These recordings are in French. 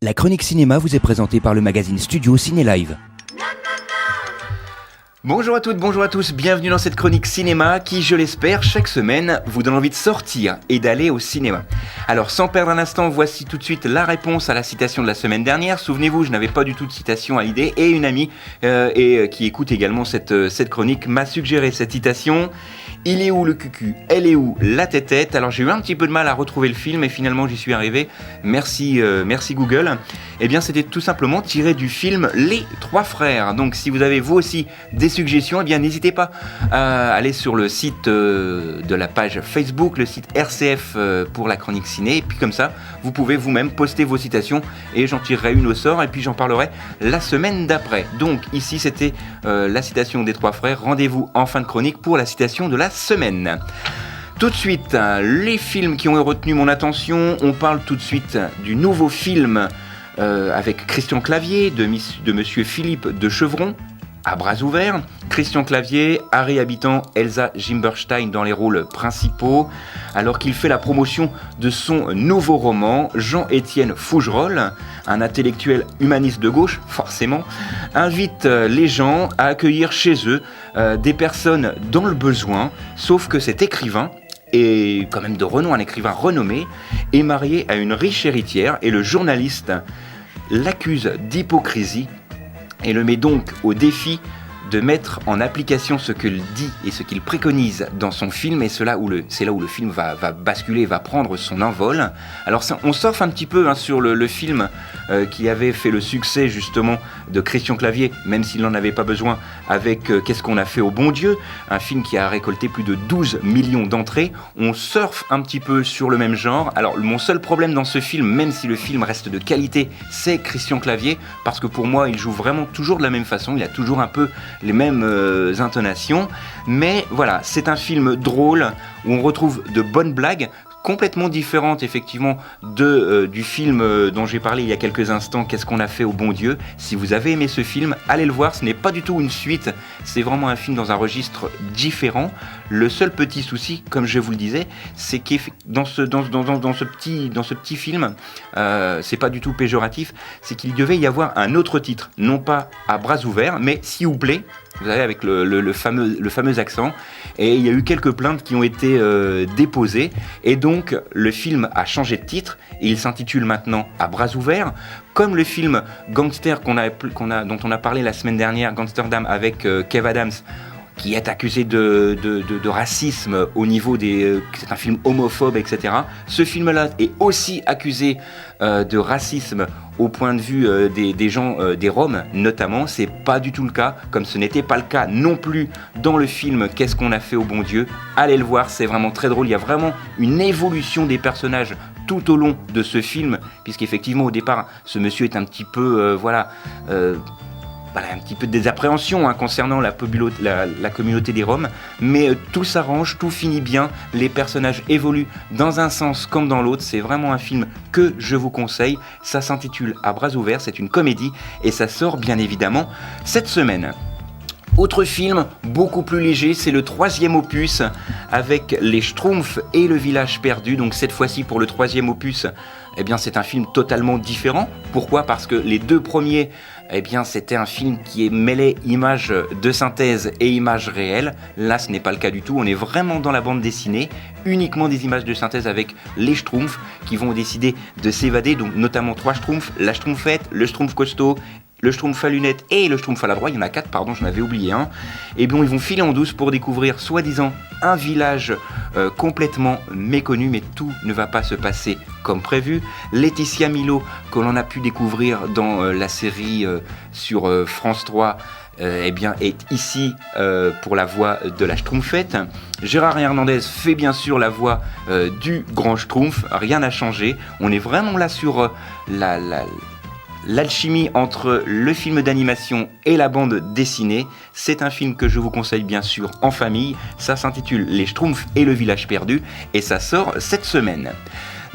La chronique cinéma vous est présentée par le magazine Studio Ciné Live. Bonjour à toutes, bonjour à tous, bienvenue dans cette chronique cinéma qui, je l'espère, chaque semaine vous donne envie de sortir et d'aller au cinéma. Alors sans perdre un instant, voici tout de suite la réponse à la citation de la semaine dernière. Souvenez-vous, je n'avais pas du tout de citation à l'idée et une amie qui écoute également cette chronique m'a suggéré cette citation. Il est où le cucu? Elle est où la tête-tête? Alors j'ai eu un petit peu de mal à retrouver le film et finalement j'y suis arrivé. Merci Google. Eh bien c'était tout simplement tiré du film Les Trois Frères. Donc si vous avez vous aussi des suggestions, eh bien n'hésitez pas à aller sur le site de la page Facebook, le site RCF pour la chronique ciné. Et puis comme ça, vous pouvez vous-même poster vos citations et j'en tirerai une au sort et puis j'en parlerai la semaine d'après. Donc ici c'était la citation des Trois Frères. Rendez-vous en fin de chronique pour la citation de la semaine. Tout de suite, les films qui ont retenu mon attention. On parle tout de suite du nouveau film avec Christian Clavier de Monsieur Philippe de Chevron, À bras ouverts. Christian Clavier, Harry Habitant, Elsa Gimberstein dans les rôles principaux, alors qu'il fait la promotion de son nouveau roman. Jean-Étienne Fougerolles, un intellectuel humaniste de gauche, forcément, invite les gens à accueillir chez eux des personnes dans le besoin, sauf que cet écrivain, et quand même de renom, un écrivain renommé, est marié à une riche héritière et le journaliste l'accuse d'hypocrisie et le met donc au défi de mettre en application ce qu'il dit et ce qu'il préconise dans son film, et c'est là où le film va basculer, va prendre son envol. Alors on surfe un petit peu sur le film qui avait fait le succès justement de Christian Clavier, même s'il n'en avait pas besoin, avec Qu'est-ce qu'on a fait au bon Dieu, un film qui a récolté plus de 12 millions d'entrées. On surfe un petit peu sur le même genre. Alors mon seul problème dans ce film, même si le film reste de qualité, c'est Christian Clavier, parce que pour moi il joue vraiment toujours de la même façon, il a toujours un peu les mêmes intonations, mais voilà, c'est un film drôle où on retrouve de bonnes blagues complètement différentes effectivement du film dont j'ai parlé il y a quelques instants, Qu'est-ce qu'on a fait au bon Dieu. Si vous avez aimé ce film, allez le voir, ce n'est pas du tout une suite, c'est vraiment un film dans un registre différent. Le seul petit souci, comme je vous le disais, c'est que dans ce petit film, c'est pas du tout péjoratif, c'est qu'il devait y avoir un autre titre, non pas À bras ouverts, mais S'il vous plaît, vous savez, avec le fameux accent, et il y a eu quelques plaintes qui ont été déposées, et donc le film a changé de titre, et il s'intitule maintenant À bras ouverts, comme le film Gangster dont on a parlé la semaine dernière, Gangsterdam, avec Kev Adams, qui est accusé de racisme au niveau c'est un film homophobe, etc. Ce film-là est aussi accusé de racisme au point de vue des gens, des Roms notamment. C'est pas du tout le cas, comme ce n'était pas le cas non plus dans le film Qu'est-ce qu'on a fait au bon Dieu. Allez le voir, c'est vraiment très drôle. Il y a vraiment une évolution des personnages tout au long de ce film, puisqu'effectivement au départ ce monsieur est un petit peu un petit peu de désappréhension concernant la communauté des Roms, mais tout s'arrange, tout finit bien, les personnages évoluent dans un sens comme dans l'autre. C'est vraiment un film que je vous conseille. Ça s'intitule À bras ouverts, c'est une comédie et ça sort bien évidemment cette semaine. Autre film, beaucoup plus léger, c'est le 3e opus avec les Schtroumpfs et le village perdu. Donc cette fois-ci pour le 3e opus, eh bien c'est un film totalement différent. Pourquoi ? Parce que les deux premiers, eh bien c'était un film qui mêlait images de synthèse et images réelles. Là ce n'est pas le cas du tout, on est vraiment dans la bande dessinée, uniquement des images de synthèse avec les Schtroumpfs qui vont décider de s'évader, donc notamment 3 Schtroumpfs, la Schtroumpfette, le Schtroumpf costaud, le Schtroumpf à lunettes et le Schtroumpf à la droite, il y en a 4, pardon, j'en avais oublié un. Et bien ils vont filer en douce pour découvrir soi-disant un village complètement méconnu, mais tout ne va pas se passer comme prévu. Laetitia Milo, que l'on a pu découvrir dans la série sur France 3, est ici pour la voix de la Schtroumpfette. Gérard Hernandez fait bien sûr la voix du grand Schtroumpf, rien n'a changé. On est vraiment là sur l'alchimie entre le film d'animation et la bande dessinée. C'est un film que je vous conseille bien sûr en famille. Ça s'intitule Les Schtroumpfs et le village perdu et ça sort cette semaine.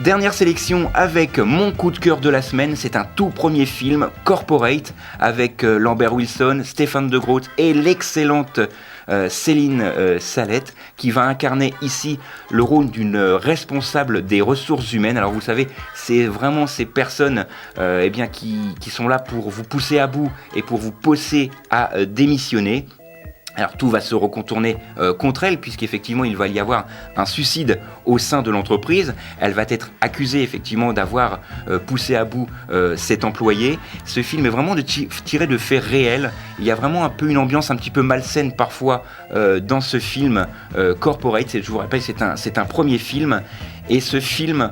Dernière sélection avec mon coup de cœur de la semaine, c'est un tout premier film, Corporate, avec Lambert Wilson, Stéphane de Groot et l'excellente Céline Salette, qui va incarner ici le rôle d'une responsable des ressources humaines. Alors vous savez, c'est vraiment ces personnes qui sont là pour vous pousser à bout et pour vous pousser à démissionner. Alors tout va se recontourner contre elle, puisqu'effectivement il va y avoir un suicide au sein de l'entreprise. Elle va être accusée effectivement d'avoir poussé à bout cet employé. Ce film est vraiment tiré de faits réels. Il y a vraiment un peu une ambiance un petit peu malsaine parfois dans ce film Corporate. Je vous rappelle, c'est un premier film. Et ce film...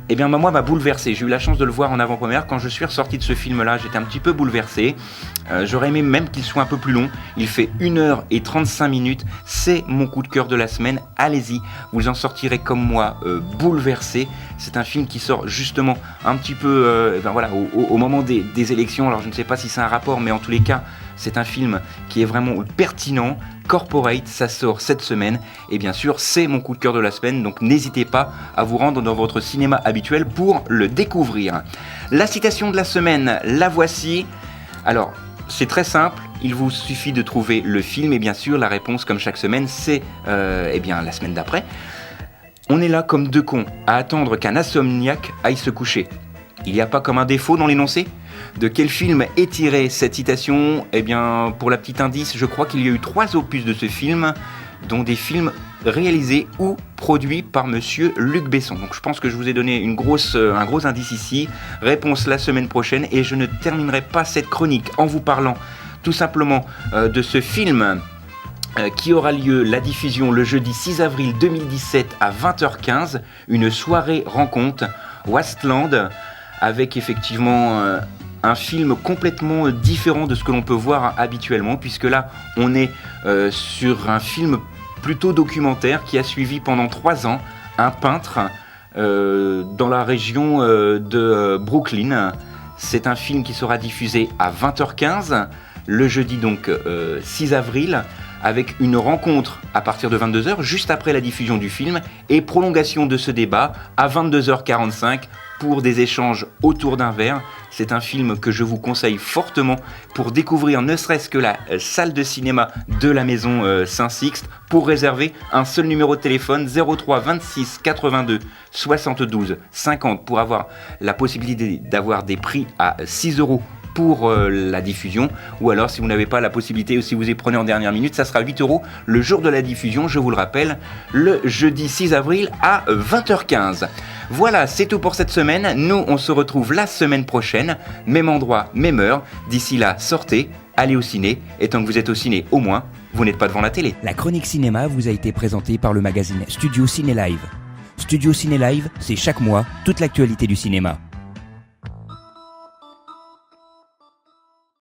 moi, m'a bouleversé. J'ai eu la chance de le voir en avant-première. Quand je suis ressorti de ce film-là, j'étais un petit peu bouleversé. J'aurais aimé même qu'il soit un peu plus long. Il fait 1h35. C'est mon coup de cœur de la semaine. Allez-y, vous en sortirez comme moi, bouleversé. C'est un film qui sort justement un petit peu au moment des élections. Alors je ne sais pas si c'est un rapport, mais en tous les cas, c'est un film qui est vraiment pertinent. Corporate, ça sort cette semaine et bien sûr c'est mon coup de cœur de la semaine, donc n'hésitez pas à vous rendre dans votre cinéma habituel pour le découvrir. La citation de la semaine, la voici. Alors c'est très simple, il vous suffit de trouver le film et bien sûr la réponse comme chaque semaine c'est la semaine d'après. On est là comme deux cons à attendre qu'un insomniaque aille se coucher. Il n'y a pas comme un défaut dans l'énoncé ? De quel film est tirée cette citation ? Pour la petite indice, je crois qu'il y a eu 3 opus de ce film, dont des films réalisés ou produits par monsieur Luc Besson. Donc je pense que je vous ai donné un gros indice ici. Réponse la semaine prochaine, et je ne terminerai pas cette chronique en vous parlant tout simplement de ce film qui aura lieu, la diffusion le jeudi 6 avril 2017 à 20h15, une soirée rencontre Wasteland, avec effectivement un film complètement différent de ce que l'on peut voir habituellement, puisque là on est sur un film plutôt documentaire qui a suivi pendant 3 ans un peintre dans la région de Brooklyn. C'est un film qui sera diffusé à 20h15 le jeudi donc 6 avril, avec une rencontre à partir de 22h, juste après la diffusion du film, et prolongation de ce débat à 22h45 pour des échanges autour d'un verre. C'est un film que je vous conseille fortement pour découvrir ne serait-ce que la salle de cinéma de la maison Saint-Sixte. Pour réserver, un seul numéro de téléphone, 03 26 82 72 50, pour avoir la possibilité d'avoir des prix à 6 € pour la diffusion, ou alors si vous n'avez pas la possibilité ou si vous y prenez en dernière minute, ça sera 8 € le jour de la diffusion, je vous le rappelle, le jeudi 6 avril à 20h15. Voilà, c'est tout pour cette semaine. Nous, on se retrouve la semaine prochaine, même endroit, même heure. D'ici là, sortez, allez au ciné, et tant que vous êtes au ciné, au moins, vous n'êtes pas devant la télé. La chronique cinéma vous a été présentée par le magazine Studio Ciné Live. Studio Ciné Live, c'est chaque mois toute l'actualité du cinéma.